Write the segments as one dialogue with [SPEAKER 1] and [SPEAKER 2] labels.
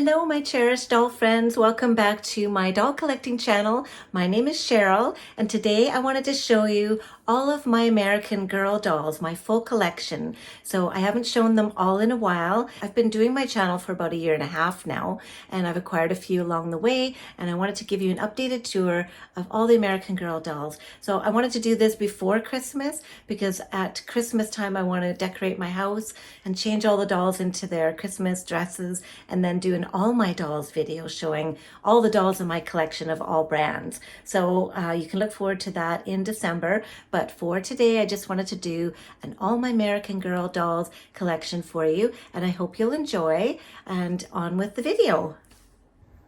[SPEAKER 1] Hello, my cherished doll friends. Welcome back to my doll collecting channel. My name is Cheryl, and today I wanted to show you all of my American Girl dolls, my full collection. So I haven't shown them all in a while. I've been doing my channel for about 1.5 years now, and I've acquired a few along the way, and I wanted to give you an updated tour of all the American Girl dolls. So I wanted to do this before Christmas because at Christmas time I want to decorate my house and change all the dolls into their Christmas dresses, and then do an all my dolls video showing all the dolls in my collection of all brands. So you can look forward to that in December. But for today, I just wanted to do an all my American Girl dolls collection for you, and I hope you'll enjoy. And on with the video.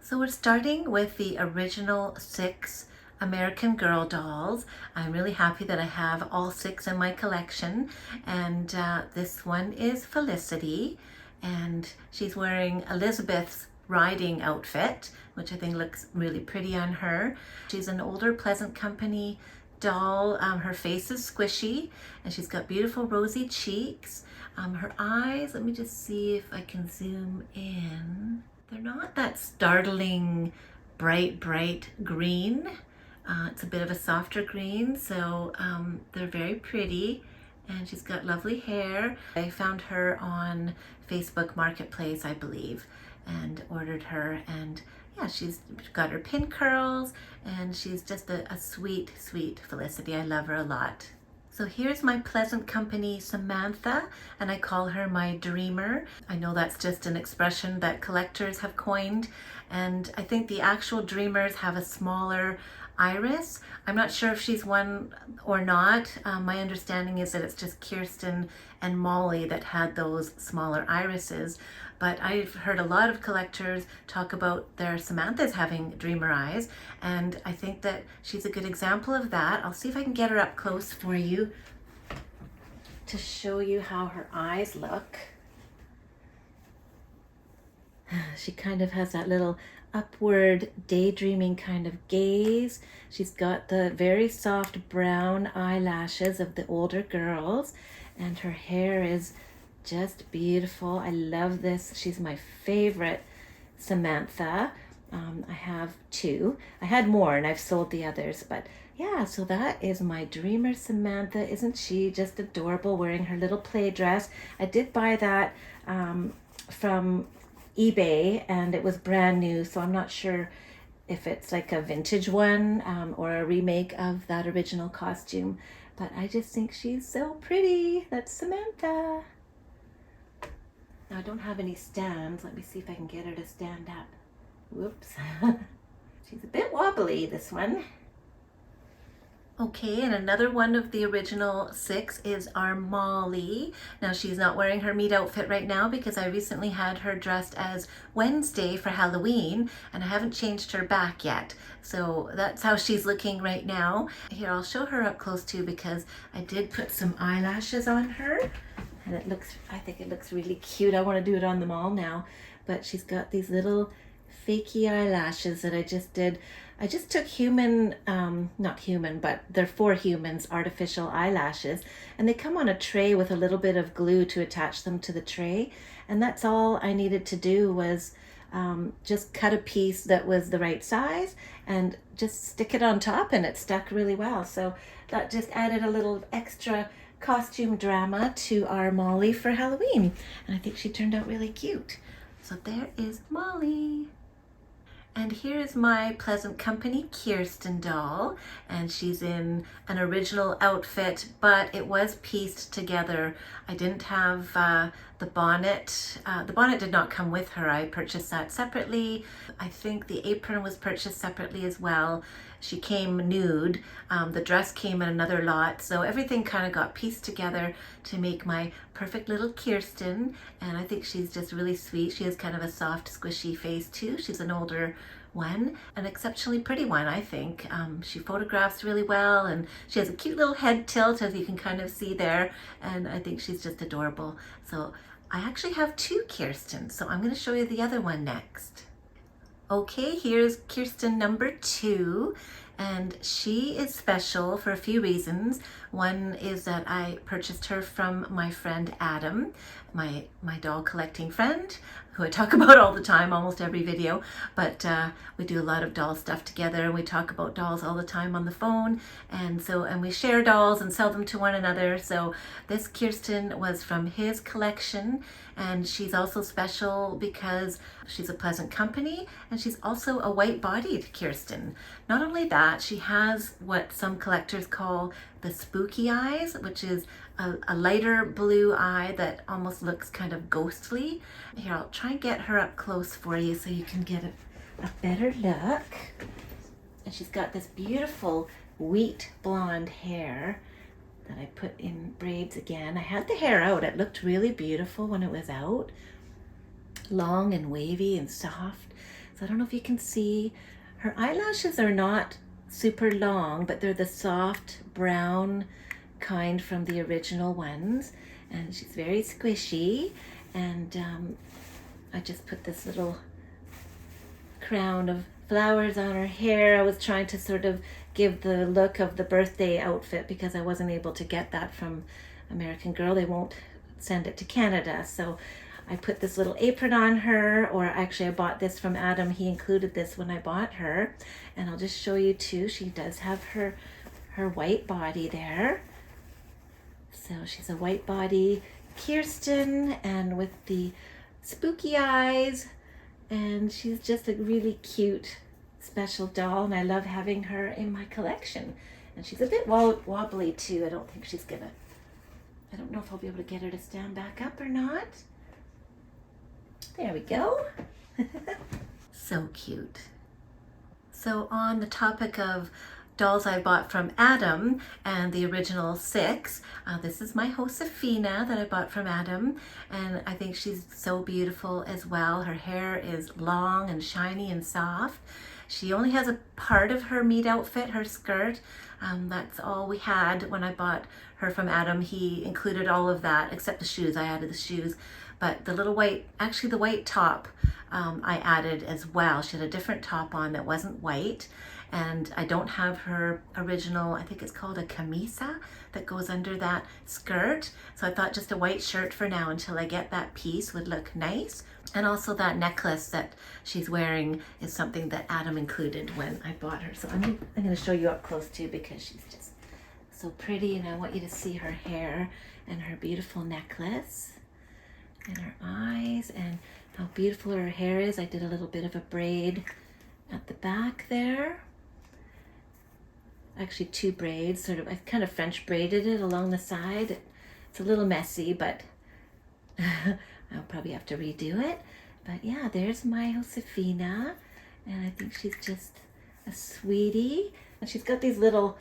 [SPEAKER 1] So we're starting with the original 6 American Girl dolls. I'm really happy that I have all 6 in my collection, and this one is Felicity, and she's wearing Elizabeth's riding outfit, which I think looks really pretty on her. She's an older Pleasant Company doll. Her face is squishy, and she's got beautiful rosy cheeks. Her eyes, let me just see if I can zoom in. They're not that startling bright green. It's a bit of a softer green, so they're very pretty, and she's got lovely hair. I found her on Facebook Marketplace, I believe, and ordered her, and yeah, she's got her pin curls, and she's just a sweet Felicity. I love her a lot. So here's my Pleasant Company Samantha, and I call her my dreamer. I know that's just an expression that collectors have coined, and I think the actual dreamers have a smaller iris. I'm not sure if she's one or not. My understanding is that it's just Kirsten and Molly that had those smaller irises, but I've heard a lot of collectors talk about their Samantha's having dreamer eyes, and I think that she's a good example of that. I'll see if I can get her up close for you to show you how her eyes look. She kind of has that little upward daydreaming kind of gaze. She's got the very soft brown eyelashes of the older girls, and her hair is just beautiful. I love this. She's my favorite Samantha. I have 2. I had more and I've sold the others, but yeah, so that is my dreamer Samantha. Isn't she just adorable, wearing her little play dress? I did buy that from eBay, and it was brand new, so I'm not sure if it's like a vintage one or a remake of that original costume, but I just think she's so pretty. That's Samantha. Now I don't have any stands. Let me see if I can get her to stand up. Whoops. She's a bit wobbly, this one. Okay, and another one of the original 6 is our Molly. Now she's not wearing her meat outfit right now because I recently had her dressed as Wednesday for Halloween, and I haven't changed her back yet. So that's how she's looking right now. Here, I'll show her up close too because I did put some eyelashes on her, and I think it looks really cute. I want to do it on them all now, but she's got these little fakey eyelashes that I just did. I just took not human, but they're for humans, artificial eyelashes, and they come on a tray with a little bit of glue to attach them to the tray, and that's all I needed to do was just cut a piece that was the right size and just stick it on top, and it stuck really well. So that just added a little extra costume drama to our Molly for Halloween, and I think she turned out really cute. So there is Molly. And here is my Pleasant Company Kirsten doll, and she's in an original outfit, but it was pieced together. I didn't have the bonnet. The bonnet did not come with her. I purchased that separately. I think the apron was purchased separately as well. She came nude. The dress came in another lot, so everything kind of got pieced together to make my perfect little Kirsten, and I think she's just really sweet. She has kind of a soft, squishy face too. She's an older one, an exceptionally pretty one, I think. She photographs really well, and she has a cute little head tilt, as you can kind of see there, and I think she's just adorable. So I actually have 2 Kirstens, so I'm going to show you the other one next. Okay, here's Kirsten number 2, and she is special for a few reasons. One is that I purchased her from my friend Adam, my doll collecting friend, who I talk about all the time, almost every video, but we do a lot of doll stuff together, and we talk about dolls all the time on the phone, and we share dolls and sell them to one another. So this Kirsten was from his collection, and she's also special because she's a pleasant company, and she's also a white-bodied Kirsten. Not only that, she has what some collectors call the spooky eyes, which is a lighter blue eye that almost looks kind of ghostly. Here, I'll try and get her up close for you so you can get a better look. And she's got this beautiful wheat blonde hair that I put in braids again. I had the hair out. It looked really beautiful when it was out. Long and wavy and soft. So I don't know if you can see. Her eyelashes are not super long, but they're the soft brown kind from the original ones, and she's very squishy. And I just put this little crown of flowers on her hair. I was trying to sort of give the look of the birthday outfit because I wasn't able to get that from American Girl. They won't send it to Canada, so I put this little apron on her, or actually I bought this from Adam. He included this when I bought her, and I'll just show you too. She does have her white body there. So she's a white body Kirsten, and with the spooky eyes, and she's just a really cute special doll, and I love having her in my collection. And she's a bit wobbly too. I don't know if I'll be able to get her to stand back up or not. There we go. So cute. So on the topic of dolls I bought from Adam and the original 6, this is my Josefina that I bought from Adam, and I think she's so beautiful as well. Her hair is long and shiny and soft. She only has a part of her meat outfit, her skirt. That's all we had when I bought her from Adam. He included all of that except the shoes. I added the shoes, but the little white, actually the white top, I added as well. She had a different top on that wasn't white, and I don't have her original, I think it's called a camisa, that goes under that skirt. So I thought just a white shirt for now until I get that piece would look nice. And also that necklace that she's wearing is something that Adam included when I bought her. So I'm going to show you up close too, because she's just so pretty, and I want you to see her hair and her beautiful necklace and her eyes and how beautiful her hair is. I did a little bit of a braid at the back there. Actually 2 braids, sort of, I kind of French braided it along the side. It's a little messy, but I'll probably have to redo it. But yeah, there's my Josefina, and I think she's just a sweetie. And she's got these little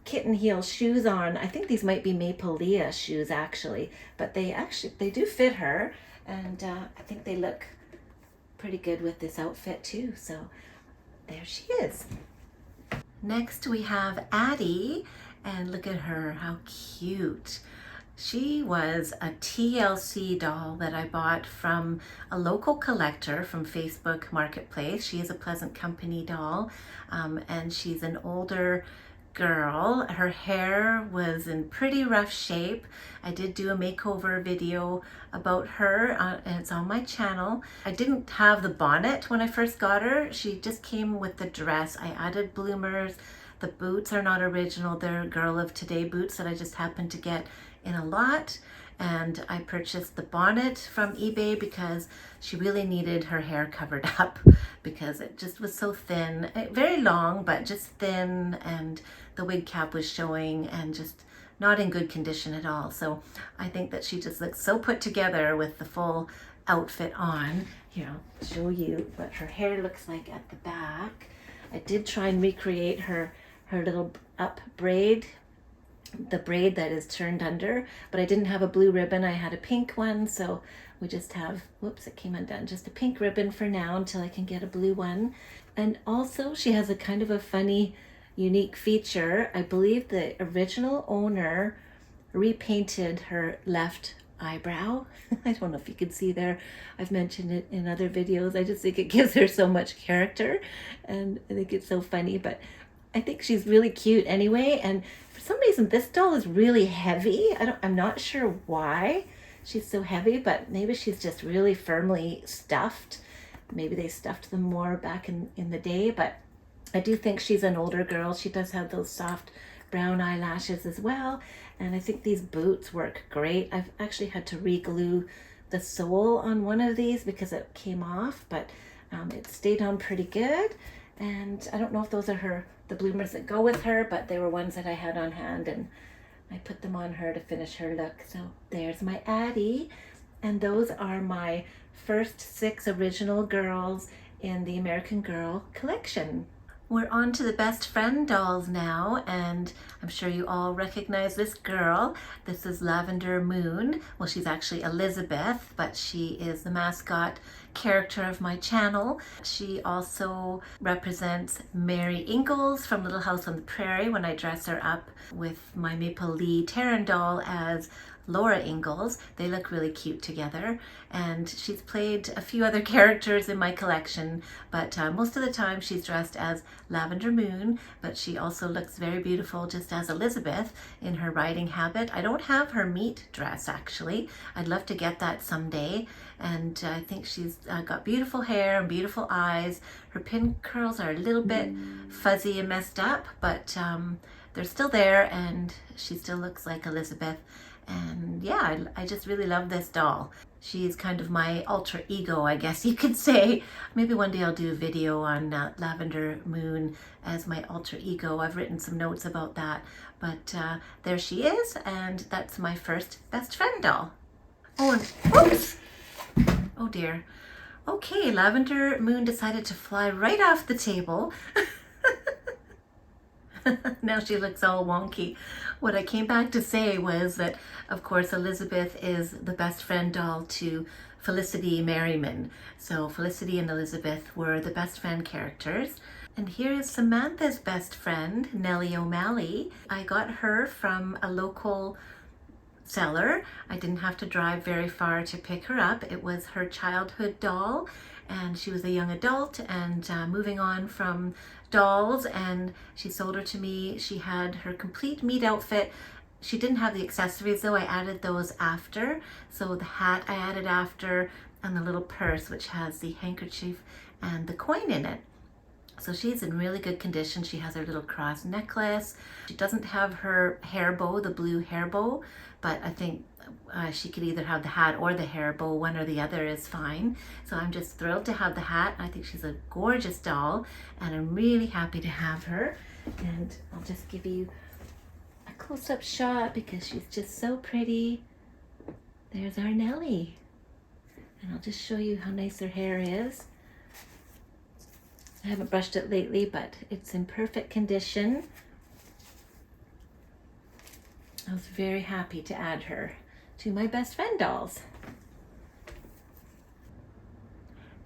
[SPEAKER 1] kitten heel shoes on. I think these might be Maple Leah shoes actually, but they do fit her, and I think they look pretty good with this outfit too. So there she is. Next we have Addie, and look at her, how cute. She was a TLC doll that I bought from a local collector from Facebook Marketplace. She is a Pleasant Company doll, and she's an older girl. Her hair was in pretty rough shape. I did do a makeover video about her, and it's on my channel. I didn't have the bonnet when I first got her. She just came with the dress. I added bloomers. The boots are not original. They're Girl of Today boots that I just happened to get in a lot. And I purchased the bonnet from eBay because she really needed her hair covered up because it just was so thin. Very long, but just thin, and the wig cap was showing and just not in good condition at all. So I think that she just looks so put together with the full outfit on. Here, I'll show you what her hair looks like at the back. I did try and recreate her little up braid, the braid that is turned under, but I didn't have a blue ribbon. I had a pink one, so we just have, whoops, it came undone, just a pink ribbon for now until I can get a blue one. And also she has a kind of a funny, unique feature. I believe the original owner repainted her left eyebrow. I don't know if you can see there. I've mentioned it in other videos. I just think it gives her so much character, and I think it's so funny, but I think she's really cute anyway. And for some reason, this doll is really heavy. I'm not sure why. she's so heavy, but maybe she's just really firmly stuffed. Maybe they stuffed them more back in the day, but I do think she's an older girl. She does have those soft brown eyelashes as well. And I think these boots work great. I've actually had to re-glue the sole on one of these because it came off, but it stayed on pretty good. And I don't know if those are the bloomers that go with her, but they were ones that I had on hand and I put them on her to finish her look. So there's my Addie. And those are my first 6 original girls in the American Girl collection. We're on to the best friend dolls now, and I'm sure you all recognize this girl. This is Lavender Moon. Well, she's actually Elizabeth, but she is the mascot character of my channel. She also represents Mary Ingalls from Little House on the Prairie when I dress her up with my Maple Lee Terran doll as Laura Ingalls. They look really cute together, and she's played a few other characters in my collection, but most of the time she's dressed as Lavender Moon, but she also looks very beautiful just as Elizabeth in her riding habit. I don't have her meat dress actually. I'd love to get that someday, and I think she's got beautiful hair and beautiful eyes. Her pin curls are a little bit fuzzy and messed up, but they're still there, and she still looks like Elizabeth. And yeah, I just really love this doll. She's kind of my alter ego, I guess you could say. Maybe one day I'll do a video on Lavender Moon as my alter ego. I've written some notes about that, but there she is, and that's my first best friend doll. Oh, and oops! Oh dear. Okay, Lavender Moon decided to fly right off the table. Now she looks all wonky. What I came back to say was that, of course, Elizabeth is the best friend doll to Felicity Merriman. So Felicity and Elizabeth were the best friend characters. And here is Samantha's best friend, Nellie O'Malley. I got her from a local seller. I didn't have to drive very far to pick her up. It was her childhood doll, and she was a young adult and moving on from dolls, and she sold her to me. She had her complete meat outfit. She didn't have the accessories though. I added those after. So the hat I added after, and the little purse which has the handkerchief and the coin in it. So she's in really good condition. She has her little cross necklace. She doesn't have her hair bow, the blue hair bow, but I think she could either have the hat or the hair bow. One or the other is fine. So I'm just thrilled to have the hat. I think she's a gorgeous doll, and I'm really happy to have her. And I'll just give you a close-up shot because she's just so pretty. There's our Nellie. And I'll just show you how nice her hair is. I haven't brushed it lately, but it's in perfect condition. I was very happy to add her to my best friend dolls.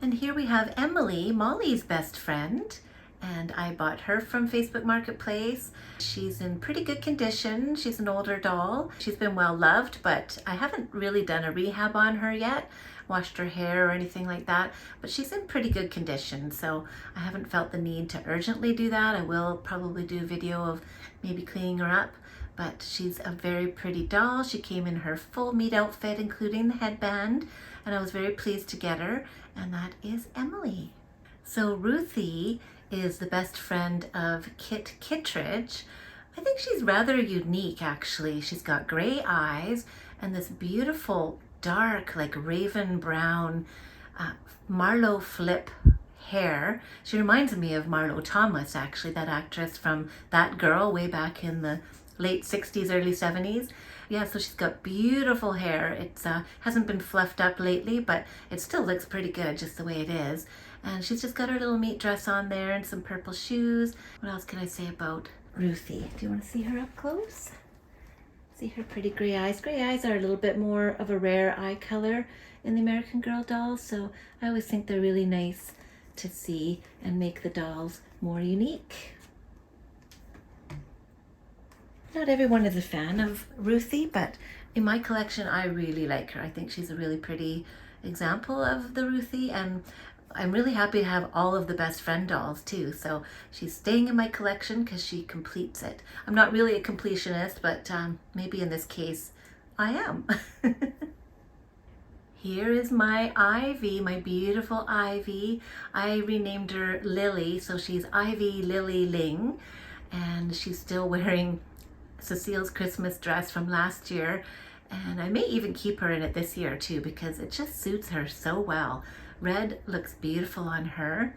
[SPEAKER 1] And here we have Emily, Molly's best friend, and I bought her from Facebook Marketplace. She's in pretty good condition. She's an older doll. She's been well loved, but I haven't really done a rehab on her yet, washed her hair or anything like that, but she's in pretty good condition, so I haven't felt the need to urgently do that. I will probably do a video of maybe cleaning her up, but she's a very pretty doll. She came in her full meat outfit, including the headband, and I was very pleased to get her, and that is Emily. So Ruthie is the best friend of Kit Kittredge. I think she's rather unique, actually. She's got gray eyes and this beautiful dark, like raven brown Marlo Flip hair. She reminds me of Marlo Thomas, actually, that actress from That Girl way back in the late 60s, early 70s. Yeah, so she's got beautiful hair. It hasn't been fluffed up lately, but it still looks pretty good just the way it is. And she's just got her little meat dress on there and some purple shoes. What else can I say about Ruthie? Do you want to see her up close? See her pretty gray eyes. Gray eyes are a little bit more of a rare eye color in the American Girl dolls, so I always think they're really nice to see and make the dolls more unique. Not everyone is a fan of Ruthie, but in my collection I really like her. I think she's a really pretty example of the Ruthie, and I'm really happy to have all of the best friend dolls too. So she's staying in my collection because she completes it. I'm not really a completionist, but maybe in this case I am. Here is my Ivy, my beautiful Ivy. I renamed her Lily, so she's Ivy Lily Ling, and she's still wearing Cecile's Christmas dress from last year, and I may even keep her in it this year too because it just suits her so well. Red looks beautiful on her.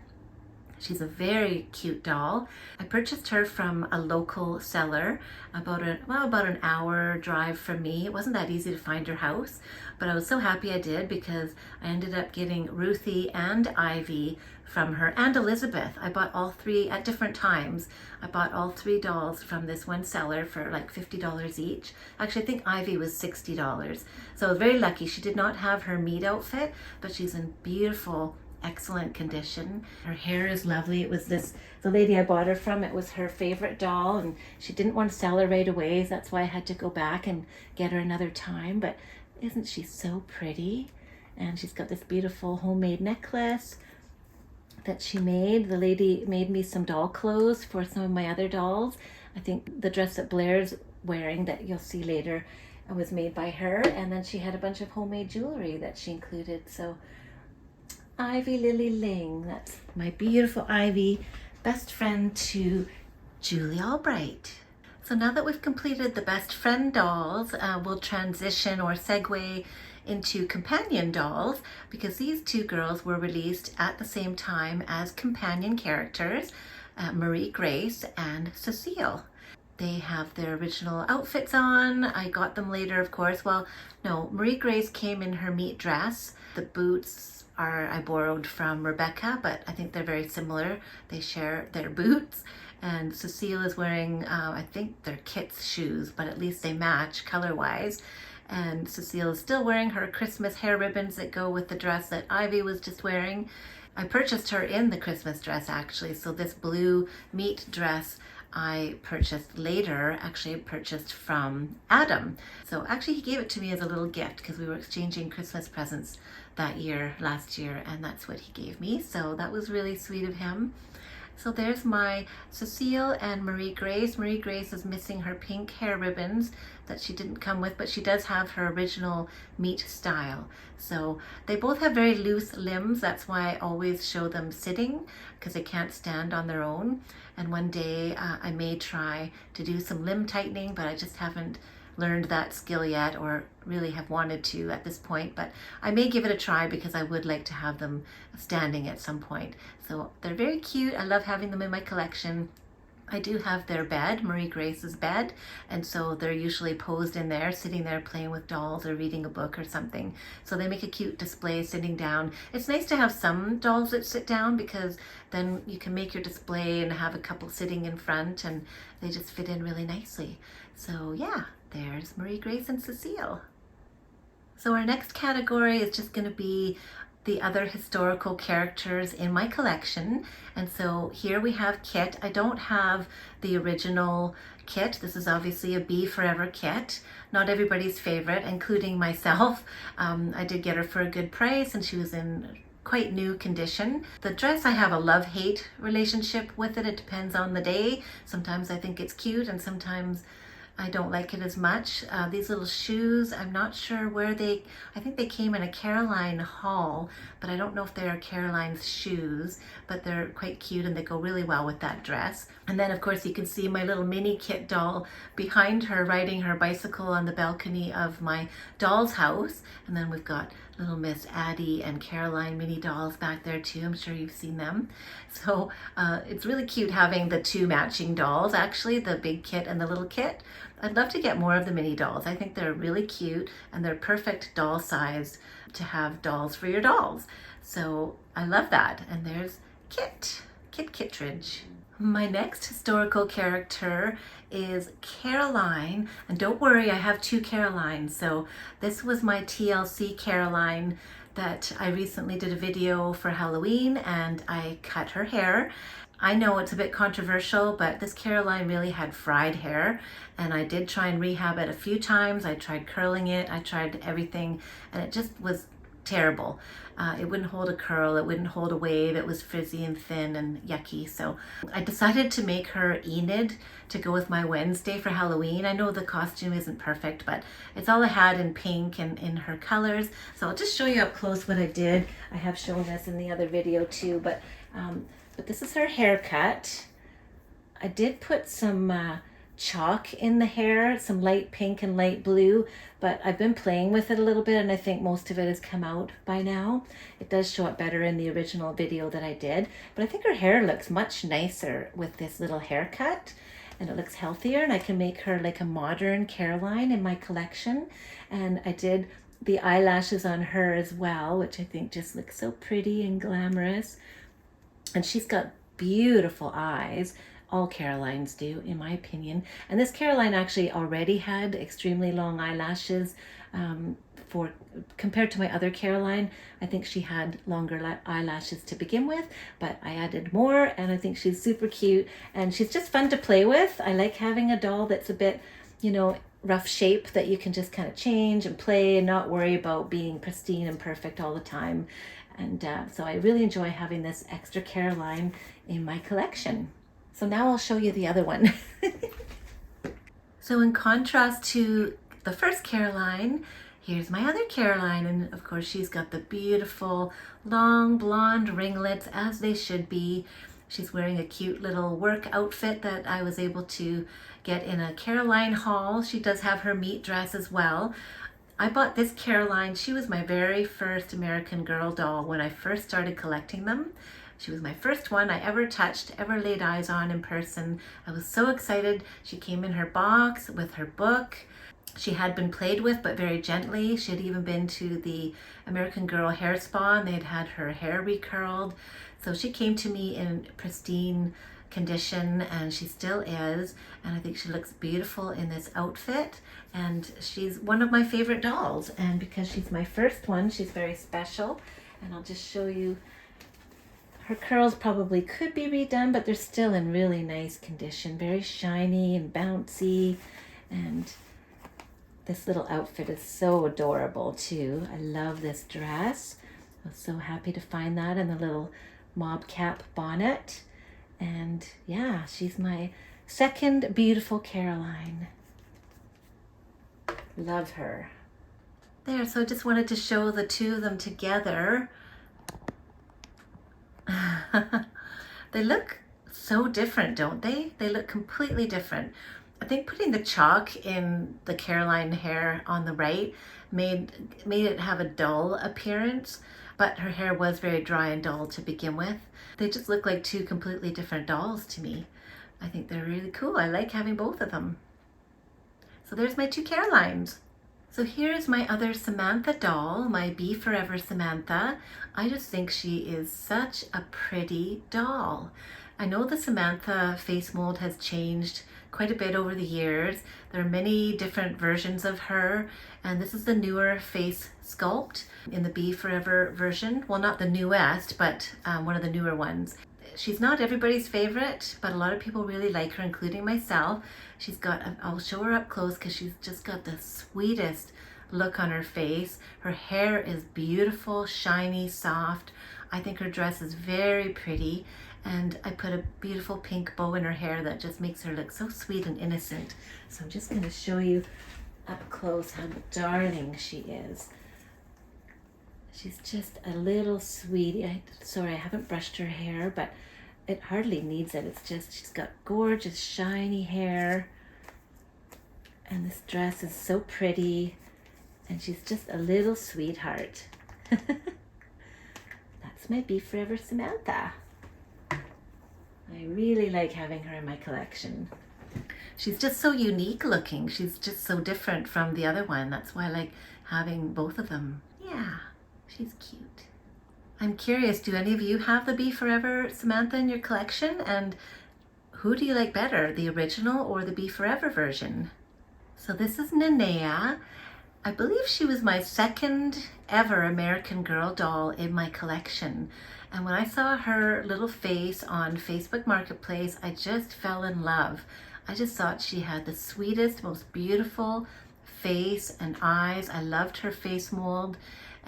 [SPEAKER 1] She's a very cute doll. I purchased her from a local seller about an hour drive from me. It wasn't that easy to find her house, but I was so happy I did because I ended up getting Ruthie and Ivy from her, and Elizabeth. I bought all three at different times. I bought all three dolls from this one seller for like $50 each. Actually, I think Ivy was $60. So I was very lucky. She did not have her meat outfit, but she's in beautiful, excellent condition. Her hair is lovely. It was the lady I bought her from, it was her favorite doll, and she didn't want to sell her right away, so that's why I had to go back and get her another time. But isn't she so pretty? And she's got this beautiful homemade necklace that she made. The lady made me some doll clothes for some of my other dolls. I think the dress that Blair's wearing that you'll see later was made by her, and then she had a bunch of homemade jewelry that she included. So Ivy Lily Ling, that's my beautiful Ivy, best friend to Julie Albright. So now that we've completed the best friend dolls, we'll transition or segue into companion dolls because these two girls were released at the same time as companion characters, Marie Grace and Cecile. They have their original outfits on. I got them later, of course. Well, no, Marie Grace came in her meat dress. The boots I borrowed from Rebecca, but I think they're very similar. They share their boots. And Cecile is wearing, I think they're Kit's shoes, but at least they match color-wise. And Cecile is still wearing her Christmas hair ribbons that go with the dress that Ivy was just wearing. I purchased her in the Christmas dress, actually. So this blue meat dress I purchased later, actually purchased from Adam. So actually he gave it to me as a little gift because we were exchanging Christmas presents last year, and that's what he gave me. So that was really sweet of him. So there's my Cecile and Marie Grace. Marie Grace is missing her pink hair ribbons that she didn't come with, but she does have her original meat style. So they both have very loose limbs. That's why I always show them sitting because they can't stand on their own. And one day I may try to do some limb tightening, but I just haven't learned that skill yet, or really have wanted to at this point, but I may give it a try because I would like to have them standing at some point. So they're very cute. I love having them in my collection. I do have their bed, Marie Grace's bed, and so they're usually posed in there, sitting there playing with dolls or reading a book or something. So they make a cute display sitting down. It's nice to have some dolls that sit down because then you can make your display and have a couple sitting in front, and they just fit in really nicely. So yeah, there's Marie Grace and Cecile. So our next category is just going to be the other historical characters in my collection. And so here we have Kit. I don't have the original Kit. This is obviously a Be Forever Kit. Not everybody's favorite, including myself. I did get her for a good price and she was in quite new condition. The dress, I have a love-hate relationship with it. It depends on the day. Sometimes I think it's cute and sometimes I don't like it as much. These little shoes, I'm not sure where I think they came in a Caroline haul, but I don't know if they are Caroline's shoes, but they're quite cute and they go really well with that dress. And then of course you can see my little mini Kit doll behind her riding her bicycle on the balcony of my doll's house. And then we've got little Miss Addie and Caroline mini dolls back there too. I'm sure you've seen them. So it's really cute having the two matching dolls, actually, the big Kit and the little Kit. I'd love to get more of the mini dolls. I think they're really cute and they're perfect doll sized to have dolls for your dolls. So I love that. And there's Kit Kittredge. My next historical character is Caroline, and don't worry, I have two Carolines. So this was my TLC Caroline that I recently did a video for Halloween and I cut her hair. I know it's a bit controversial, but this Caroline really had fried hair and I did try and rehab it a few times. I tried curling it, I tried everything, and it just was terrible. It wouldn't hold a curl, it wouldn't hold a wave, it was frizzy and thin and yucky. So I decided to make her Enid to go with my Wednesday for Halloween. I know the costume isn't perfect, but it's all I had in pink and in her colors. So I'll just show you up close what I did. I have shown this in the other video too, but this is her haircut. I did put some chalk in the hair, some light pink and light blue, but I've been playing with it a little bit and I think most of it has come out by now. It does show up better in the original video that I did, but I think her hair looks much nicer with this little haircut and it looks healthier, and I can make her like a modern Caroline in my collection. And I did the eyelashes on her as well, which I think just looks so pretty and glamorous. And she's got beautiful eyes. All Carolines do, in my opinion. And this Caroline actually already had extremely long eyelashes. Compared to my other Caroline, I think she had longer eyelashes to begin with, but I added more, and I think she's super cute and she's just fun to play with. I like having a doll that's a bit, you know, rough shape that you can just kind of change and play and not worry about being pristine and perfect all the time. And so I really enjoy having this extra Caroline in my collection. So now I'll show you the other one. So in contrast to the first Caroline, here's my other Caroline. And of course she's got the beautiful long blonde ringlets, as they should be. She's wearing a cute little work outfit that I was able to get in a Caroline haul. She does have her meat dress as well. I bought this Caroline. She was my very first American Girl doll when I first started collecting them. She was my first one I ever touched, ever laid eyes on in person. I was so excited. She came in her box with her book. She had been played with, but very gently. She had even been to the American Girl hair spa and they had had her hair recurled. So she came to me in pristine condition, and she still is. And I think she looks beautiful in this outfit. And she's one of my favorite dolls. And because she's my first one, she's very special. And I'll just show you. Her curls probably could be redone, but they're still in really nice condition. Very shiny and bouncy. And this little outfit is so adorable too. I love this dress. I was so happy to find that, and the little mob cap bonnet. And yeah, she's my second beautiful Caroline. Love her. There, so I just wanted to show the two of them together. They look so different, don't they? They look completely different. I think putting the chalk in the Caroline hair on the right made it have a dull appearance, but her hair was very dry and dull to begin with. They just look like two completely different dolls to me. I think they're really cool. I like having both of them. So there's my two Carolines. So here's my other Samantha doll, my Be Forever Samantha. I just think she is such a pretty doll. I know the Samantha face mold has changed quite a bit over the years. There are many different versions of her, and this is the newer face sculpt in the Be Forever version. Well, not the newest, but one of the newer ones. She's not everybody's favorite, but a lot of people really like her, including myself. She's got, I'll show her up close because she's just got the sweetest look on her face. Her hair is beautiful, shiny, soft. I think her dress is very pretty, and I put a beautiful pink bow in her hair that just makes her look so sweet and innocent. So I'm just going to show you up close how darling she is. She's just a little sweetie. Sorry, I haven't brushed her hair, but it hardly needs it. It's just, she's got gorgeous shiny hair, and this dress is so pretty, and she's just a little sweetheart. That's my Be Forever Samantha. I really like having her in my collection. She's just so unique looking. She's just so different from the other one. That's why I like having both of them. Yeah, she's cute. I'm curious, do any of you have the Be Forever Samantha in your collection? And who do you like better, the original or the Be Forever version? So this is Nenea. I believe she was my second ever American Girl doll in my collection. And when I saw her little face on Facebook Marketplace, I just fell in love. I just thought she had the sweetest, most beautiful face and eyes. I loved her face mold.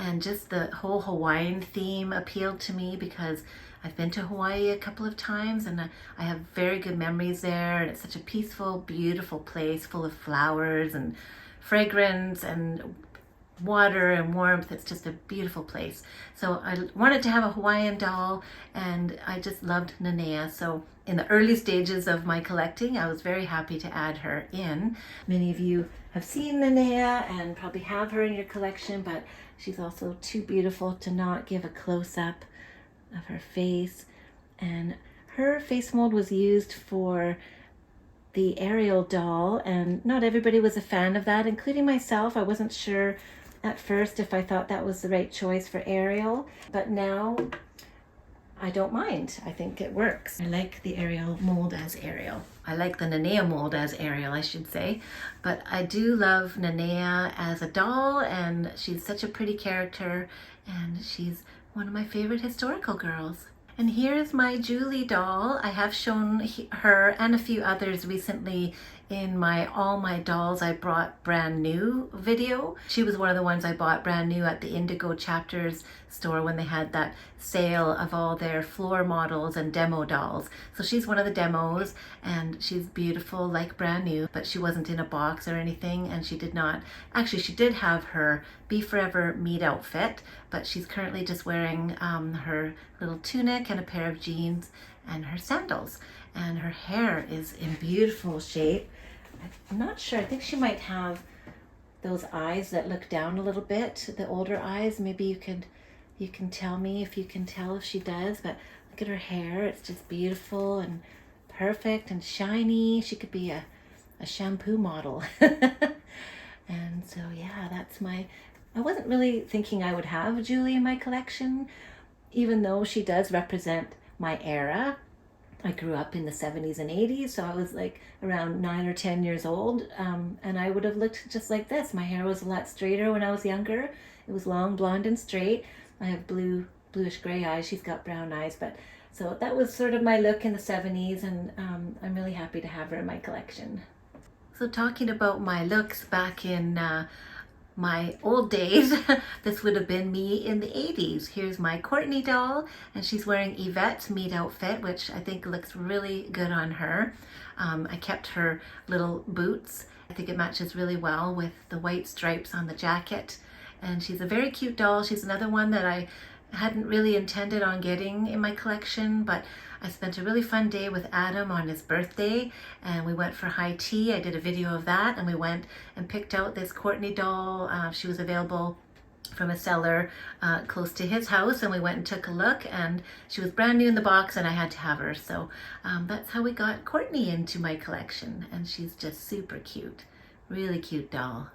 [SPEAKER 1] and just the whole Hawaiian theme appealed to me because I've been to Hawaii a couple of times and I have very good memories there, and it's such a peaceful, beautiful place full of flowers and fragrance and water and warmth. It's just a beautiful place. So I wanted to have a Hawaiian doll, and I just loved Nanea. So in the early stages of my collecting, I was very happy to add her in. Many of you have seen Nanea and probably have her in your collection, but she's also too beautiful to not give a close-up of her face. And her face mold was used for the Ariel doll, and not everybody was a fan of that, including myself. I wasn't sure at first if I thought that was the right choice for Ariel, but now I don't mind. I think it works. I like the Ariel mold as Ariel. I like the Nanea mold as Ariel, I should say, but I do love Nanea as a doll, and she's such a pretty character, and she's one of my favorite historical girls. And here's my Julie doll. I have shown her and a few others recently in my All My Dolls I Brought Brand New video. She was one of the ones I bought brand new at the Indigo Chapters store when they had that sale of all their floor models and demo dolls. So she's one of the demos, and she's beautiful like brand new, but she wasn't in a box or anything, and she did not, actually she did have her Be Forever meet outfit, but she's currently just wearing her little tunic and a pair of jeans and her sandals, and her hair is in beautiful shape. I'm not sure, I think she might have those eyes that look down a little bit, the older eyes. Maybe you can tell me if you can tell if she does, but look at her hair. It's just beautiful and perfect and shiny. She could be a shampoo model. And so yeah, that's I wasn't really thinking I would have Julie in my collection, even though she does represent my era. I grew up in the 70s and 80s, so I was like around 9 or 10 years old, and I would have looked just like this. My hair was a lot straighter when I was younger. It was long, blonde, and straight. I have bluish gray eyes. She's got brown eyes, but so that was sort of my look in the 70s, and I'm really happy to have her in my collection. So talking about my looks back in my old days, this would have been me in the 80s. Here's my Courtney doll, and she's wearing Yvette's meet outfit, which I think looks really good on her. I kept her little boots. I think it matches really well with the white stripes on the jacket, and she's a very cute doll. She's another one that I hadn't really intended on getting in my collection, but I spent a really fun day with Adam on his birthday, and we went for high tea. I did a video of that, and we went and picked out this Courtney doll. She was available from a seller close to his house, and we went and took a look, and she was brand new in the box, and I had to have her. So that's how we got Courtney into my collection, and she's just super cute. Really cute doll.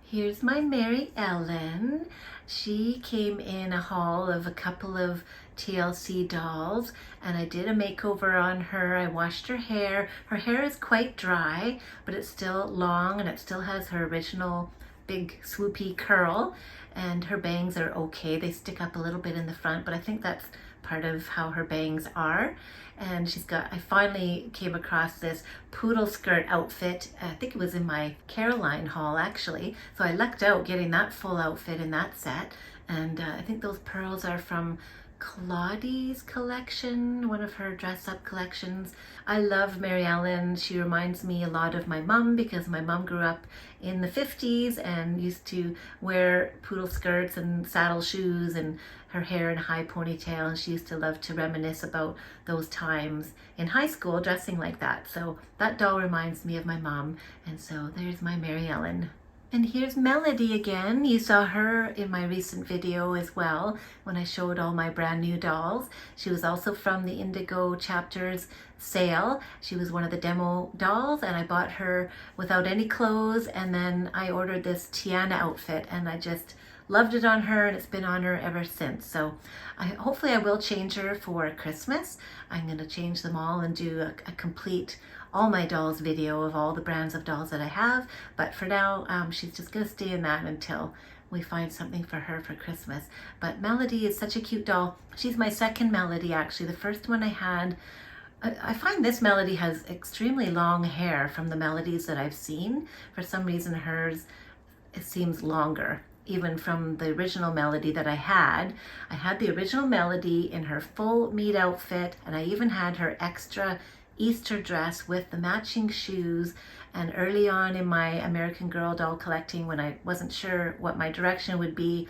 [SPEAKER 1] Here's my Mary Ellen. She came in a haul of a couple of TLC dolls, and I did a makeover on her. I washed her hair. Her hair is quite dry, but it's still long, and it still has her original big swoopy curl, and her bangs are okay. They stick up a little bit in the front, but I think that's part of how her bangs are. And I finally came across this poodle skirt outfit. I think it was in my Caroline haul actually. So I lucked out getting that full outfit in that set. And I think those pearls are from Claudie's collection, one of her dress-up collections. I love Mary Ellen. She reminds me a lot of my mom, because my mom grew up in the 50s and used to wear poodle skirts and saddle shoes and her hair in a high ponytail, and she used to love to reminisce about those times in high school dressing like that. So that doll reminds me of my mom, and so there's my Mary Ellen. And here's Melody again. You saw her in my recent video as well when I showed all my brand new dolls. She was also from the Indigo Chapters sale. She was one of the demo dolls, and I bought her without any clothes, and then I ordered this Tiana outfit, and I just loved it on her, and it's been on her ever since. So hopefully I will change her for Christmas. I'm going to change them all and do a complete All My Dolls video of all the brands of dolls that I have, but for now she's just going to stay in that until we find something for her for Christmas. But Melody is such a cute doll. She's my second Melody actually. The first one I had, I find this Melody has extremely long hair from the Melodies that I've seen. For some reason hers, it seems longer. even from the original Melody that I had. I had the original Melody in her full meet outfit, and I even had her extra Easter dress with the matching shoes. And early on in my American Girl doll collecting, when I wasn't sure what my direction would be,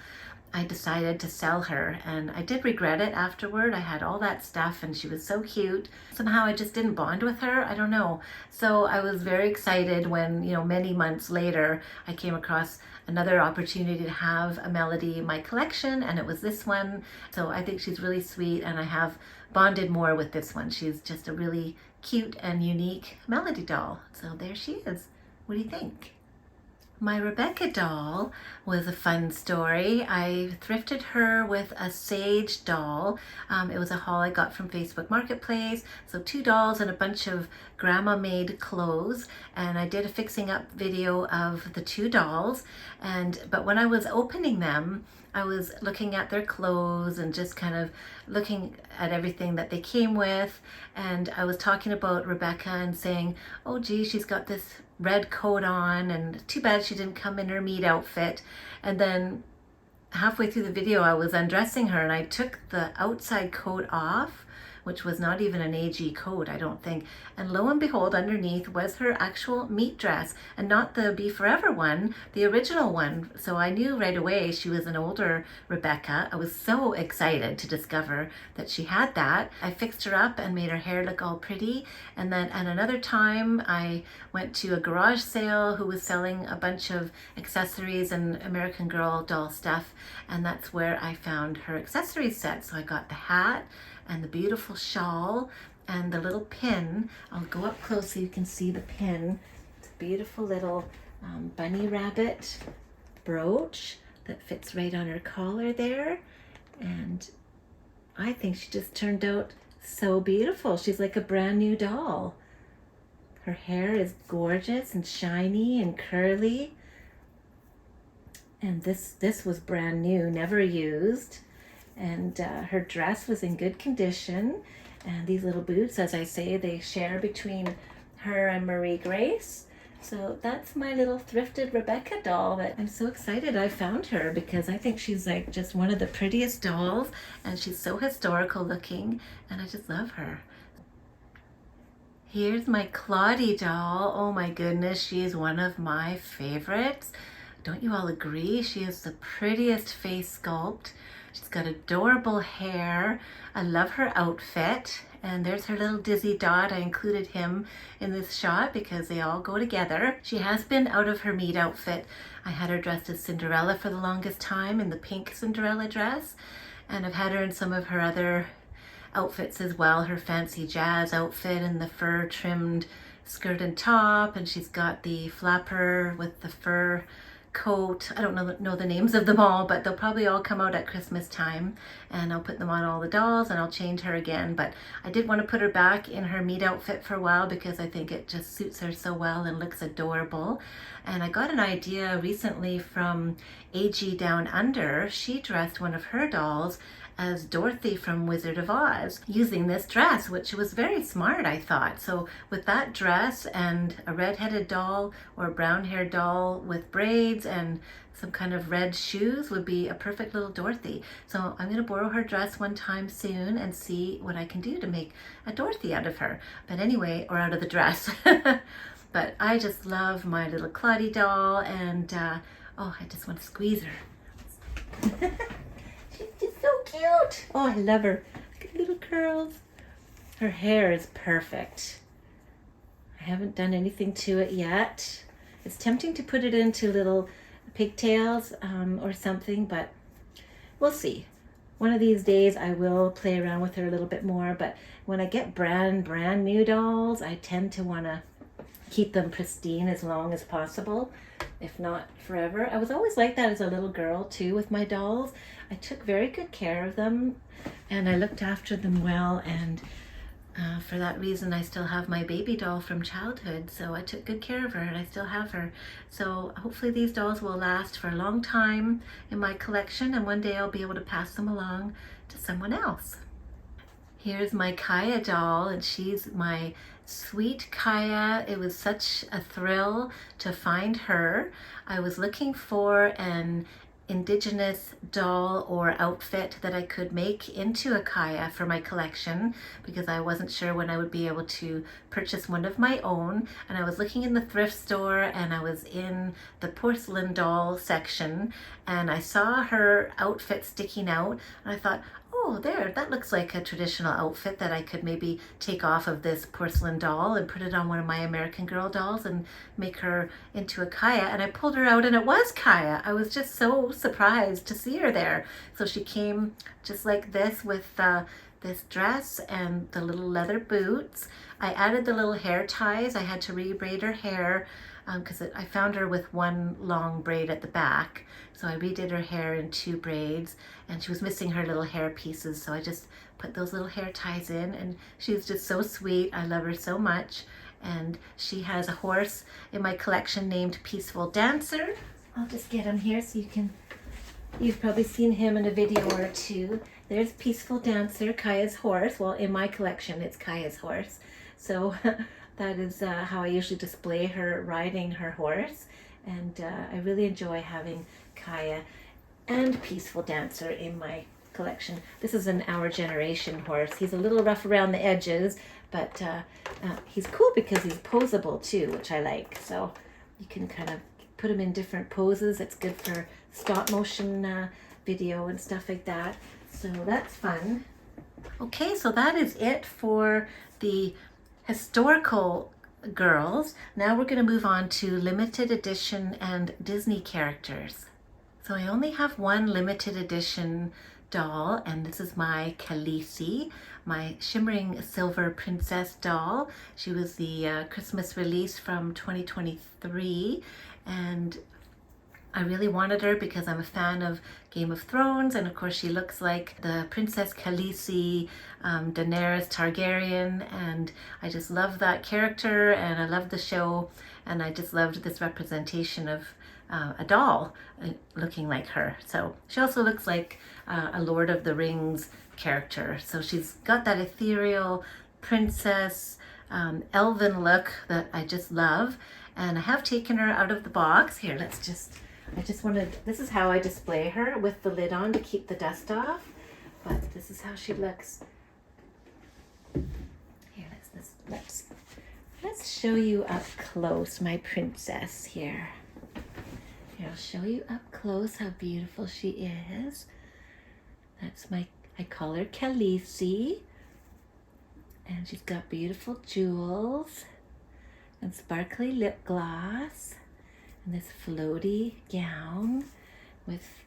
[SPEAKER 1] I decided to sell her, and I did regret it afterward. I had all that stuff and she was so cute. Somehow I just didn't bond with her. I don't know. So I was very excited when, you know, many months later, I came across another opportunity to have a Melody in my collection, and it was this one. So I think she's really sweet, and I have bonded more with this one. She's just a really cute and unique Melody doll. So there she is. What do you think? My Rebecca doll was a fun story. I thrifted her with a Sage doll. It was a haul I got from Facebook Marketplace. So 2 dolls and a bunch of grandma made clothes. And I did a fixing up video of the 2 dolls. But when I was opening them, I was looking at their clothes and just kind of looking at everything that they came with. And I was talking about Rebecca and saying, oh gee, she's got this red coat on, and too bad she didn't come in her meet outfit. And then halfway through the video, I was undressing her and I took the outside coat off, which was not even an AG coat, I don't think. And lo and behold, underneath was her actual meet dress, and not the Be Forever one, the original one. So I knew right away she was an older Rebecca. I was so excited to discover that she had that. I fixed her up and made her hair look all pretty. And then at another time, I went to a garage sale who was selling a bunch of accessories and American Girl doll stuff. And that's where I found her accessory set. So I got the hat and the beautiful shawl and the little pin. I'll go up close so you can see the pin. It's a beautiful little bunny rabbit brooch that fits right on her collar there. And I think she just turned out so beautiful. She's like a brand new doll. Her hair is gorgeous and shiny and curly. And this was brand new, never used. And her dress was in good condition. And these little boots, as I say, they share between her and Marie Grace. So that's my little thrifted Rebecca doll that I'm so excited I found her, because I think she's like just one of the prettiest dolls, and she's so historical looking, and I just love her. Here's my Claudie doll. Oh my goodness, she is one of my favorites. Don't you all agree? She is the prettiest face sculpt. She's got adorable hair. I love her outfit. And there's her little Dizzy Dot. I included him in this shot because they all go together. She has been out of her meet outfit. I had her dressed as Cinderella for the longest time, in the pink Cinderella dress. And I've had her in some of her other outfits as well. Her fancy jazz outfit and the fur trimmed skirt and top. And she's got the flapper with the fur coat. I don't know the names of them all, but they'll probably all come out at Christmas time, and I'll put them on all the dolls and I'll change her again. But I did want to put her back in her meet outfit for a while because I think it just suits her so well and looks adorable. And I got an idea recently from AG Down Under. She dressed one of her dolls as Dorothy from Wizard of Oz using this dress, which was very smart, I thought. So with that dress and a red-headed doll or a brown-haired doll with braids and some kind of red shoes would be a perfect little Dorothy. So I'm going to borrow her dress one time soon and see what I can do to make a Dorothy out of her. But anyway, or out of the dress. But I just love my little Claudie doll, and oh, I just want to squeeze her. She's just so cute. Oh, I love her. Look at the little curls. Her hair is perfect. I haven't done anything to it yet. It's tempting to put it into little pigtails or something, but we'll see. One of these days I will play around with her a little bit more, but when I get brand new dolls, I tend to want to keep them pristine as long as possible, if not forever. I was always like that as a little girl too with my dolls. I took very good care of them and I looked after them well, and for that reason I still have my baby doll from childhood. So I took good care of her and I still have her. So hopefully these dolls will last for a long time in my collection, and one day I'll be able to pass them along to someone else. Here's my Kaya doll, and she's my sweet Kaya. It was such a thrill to find her. I was looking for an indigenous doll or outfit that I could make into a Kaya for my collection, because I wasn't sure when I would be able to purchase one of my own. And I was looking in the thrift store, and I was in the porcelain doll section, and I saw her outfit sticking out, and I thought, oh, there, that looks like a traditional outfit that I could maybe take off of this porcelain doll and put it on one of my American Girl dolls and make her into a Kaya. And I pulled her out, and it was Kaya. I was just so surprised to see her there. So she came just like this with this dress and the little leather boots. I added the little hair ties. I had to re-braid her hair because I found her with one long braid at the back. So I redid her hair in 2 braids, and she was missing her little hair pieces. So I just put those little hair ties in, and she's just so sweet. I love her so much. And she has a horse in my collection named Peaceful Dancer. I'll just get him here so you've probably seen him in a video or two. There's Peaceful Dancer, Kaya's horse. Well, in my collection, it's Kaya's horse. So that is how I usually display her riding her horse. And I really enjoy having Kaya and Peaceful Dancer in my collection. This is an Our Generation horse. He's a little rough around the edges, but he's cool because he's posable too, which I like. So you can kind of put him in different poses. It's good for stop motion video and stuff like that. So that's fun. Okay, so that is it for the historical girls. Now we're going to move on to limited edition and Disney characters. So I only have one limited edition doll, and this is my Khaleesi, my shimmering silver princess doll. She was the Christmas release from 2023, and I really wanted her because I'm a fan of Game of Thrones, and of course she looks like the Princess Khaleesi, Daenerys Targaryen, and I just love that character, and I love the show, and I just loved this representation of a doll looking like her. So she also looks like a Lord of the Rings character. So she's got that ethereal princess elven look that I just love, and I have taken her out of the box. Here, I just wanted, this is how I display her with the lid on to keep the dust off, but this is how she looks. Here, let's show you up close my princess here. Here, I'll show you up close how beautiful she is. That's I call her Khaleesi, and she's got beautiful jewels and sparkly lip gloss, and this floaty gown with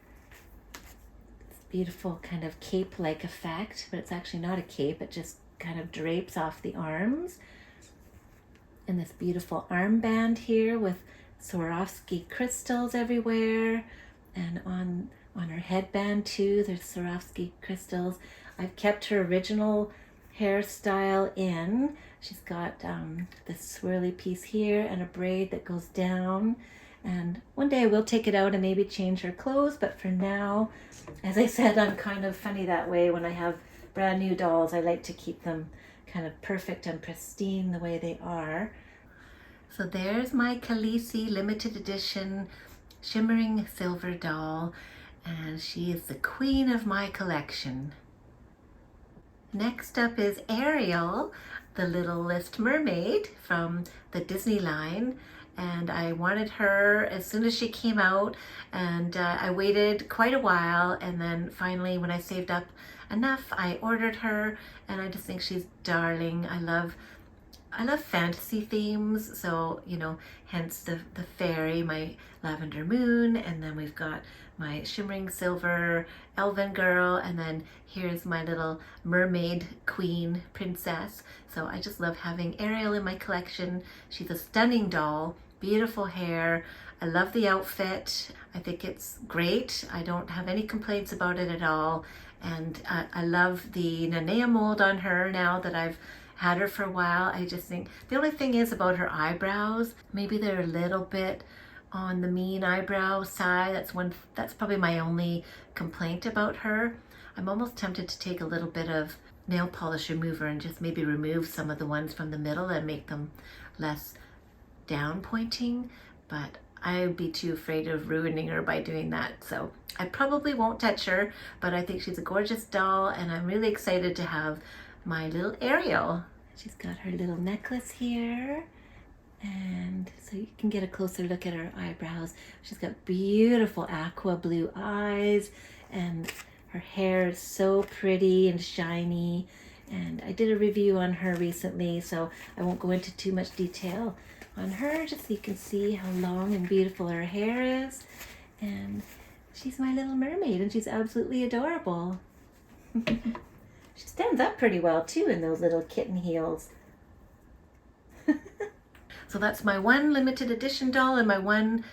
[SPEAKER 1] this beautiful kind of cape-like effect, but it's actually not a cape, it just kind of drapes off the arms. And this beautiful armband here with Swarovski crystals everywhere, and on her headband too, there's Swarovski crystals. I've kept her original hairstyle in. She's got this swirly piece here and a braid that goes down. And one day I will take it out and maybe change her clothes, but for now, as I said, I'm kind of funny that way. When I have brand new dolls, I like to keep them kind of perfect and pristine the way they are. So there's my Khaleesi limited edition shimmering silver doll, and she is the queen of my collection. Next up is Ariel, the Littlest Mermaid from the Disney line. And I wanted her as soon as she came out, and I waited quite a while, and then finally when I saved up enough, I ordered her, and I just think she's darling. I love fantasy themes, so hence the fairy, my lavender moon, and then we've got my shimmering silver elven girl, and then here's my little mermaid queen princess. So I just love having Ariel in my collection. She's a stunning doll, beautiful hair. I love the outfit. I think it's great. I don't have any complaints about it at all. And I love the Nanea mold on her now that I've had her for a while. I just think the only thing is about her eyebrows. Maybe they're a little bit on the mean eyebrow side. That's probably my only complaint about her. I'm almost tempted to take a little bit of nail polish remover and just maybe remove some of the ones from the middle and make them less down pointing, but I would be too afraid of ruining her by doing that. So I probably won't touch her, but I think she's a gorgeous doll, and I'm really excited to have my little Ariel. She's got her little necklace here, and so you can get a closer look at her eyebrows. She's got beautiful aqua blue eyes, and her hair is so pretty and shiny. And I did a review on her recently, so I won't go into too much detail on her, just so you can see how long and beautiful her hair is. And she's my little mermaid, and she's absolutely adorable. She stands up pretty well too in those little kitten heels. So that's my one limited edition doll and my one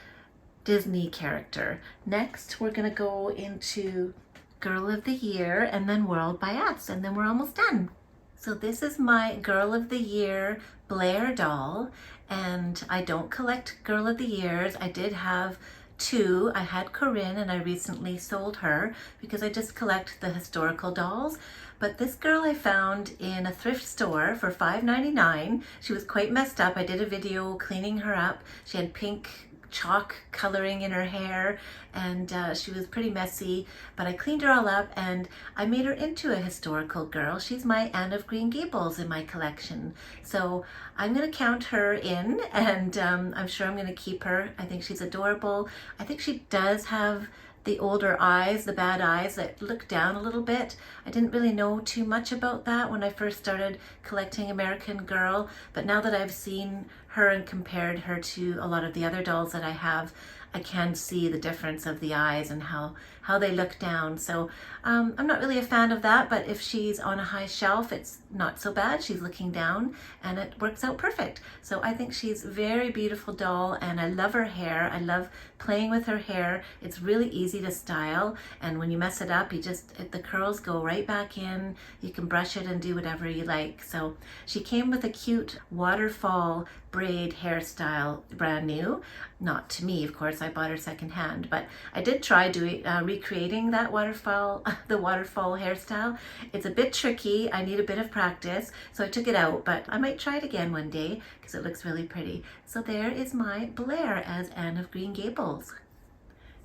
[SPEAKER 1] Disney character. Next, we're gonna go into Girl of the Year and then World by Us, and then we're almost done. So this is my Girl of the Year Blair doll, and I don't collect Girl of the Years. I did have two. I had Corinne, and I recently sold her because I just collect the historical dolls. But this girl I found in a thrift store for $5.99. She was quite messed up. I did a video cleaning her up. She had pink chalk coloring in her hair, and she was pretty messy, but I cleaned her all up and I made her into a historical girl. She's my Anne of Green Gables in my collection. So I'm going to count her in, and I'm sure I'm going to keep her. I think she's adorable. I think she does have the older eyes, the bad eyes that look down a little bit. I didn't really know too much about that when I first started collecting American Girl, but now that I've seen her and compared her to a lot of the other dolls that I have, I can see the difference of the eyes and how they look down. So I'm not really a fan of that, but if she's on a high shelf, it's not so bad. She's looking down and it works out perfect. So I think she's a very beautiful doll, and I love her hair. I love playing with her hair. It's really easy to style, and when you mess it up, the curls go right back in. You can brush it and do whatever you like. So she came with a cute waterfall braid hairstyle, brand new. Not to me, of course, I bought her secondhand, but I did try doing recreating that waterfall, the waterfall hairstyle. It's a bit tricky. I need a bit of practice, so I took it out, but I might try it again one day because it looks really pretty. So there is my Blair as Anne of Green Gables.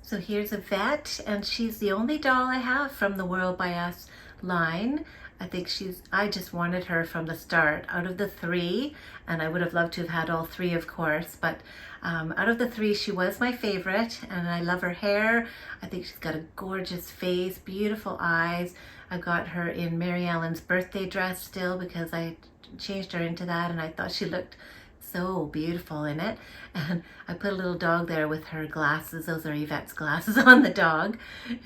[SPEAKER 1] So here's Yvette, and she's the only doll I have from the World by Us line. I just wanted her from the start out of the three, and I would have loved to have had all three, of course, but out of the three, she was my favorite, and I love her hair. I think she's got a gorgeous face, beautiful eyes. I got her in Mary Ellen's birthday dress still because I changed her into that, and I thought she looked so beautiful in it. And I put a little dog there with her glasses. Those are Yvette's glasses on the dog.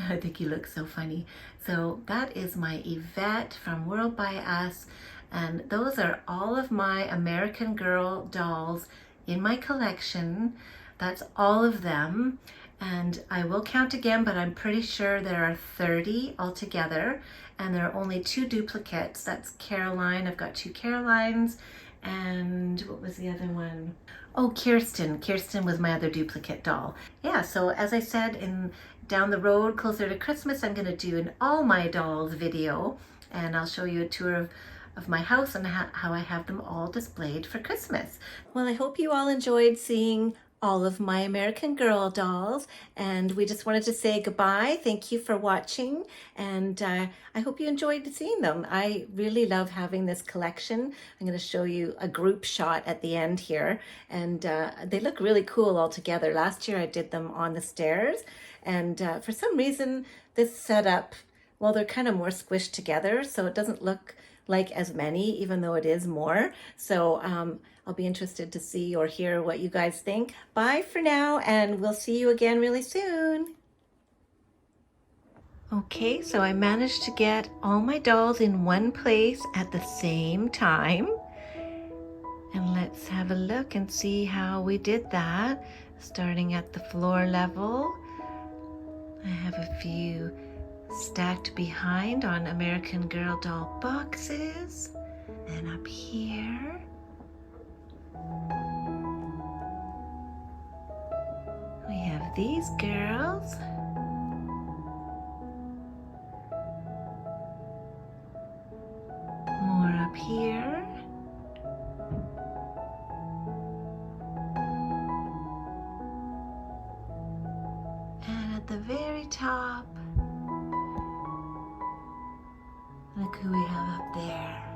[SPEAKER 1] I think he looks so funny. So that is my Yvette from World by Us. And those are all of my American Girl dolls in my collection. That's all of them. And I will count again, but I'm pretty sure there are 30 altogether. And there are only 2 duplicates. That's Caroline. I've got 2 Carolines. And what was the other one? Oh, Kirsten. Kirsten was my other duplicate doll. Yeah, so as I said, down the road, closer to Christmas, I'm going to do an all my dolls video, and I'll show you a tour of my house and how I have them all displayed for Christmas. Well, I hope you all enjoyed seeing all of my American Girl dolls, and we just wanted to say goodbye. Thank you for watching, and I hope you enjoyed seeing them. I really love having this collection. I'm going to show you a group shot at the end here, and they look really cool all together. Last year I did them on the stairs, and for some reason this setup, well, they're kind of more squished together, so it doesn't look like as many, even though it is more. So I'll be interested to see or hear what you guys think. Bye for now, and we'll see you again really soon. Okay, so I managed to get all my dolls in one place at the same time. And let's have a look and see how we did that. Starting at the floor level, I have a few stacked behind on American Girl doll boxes. And up here, we have these girls. More up here. top. Look who we have up there.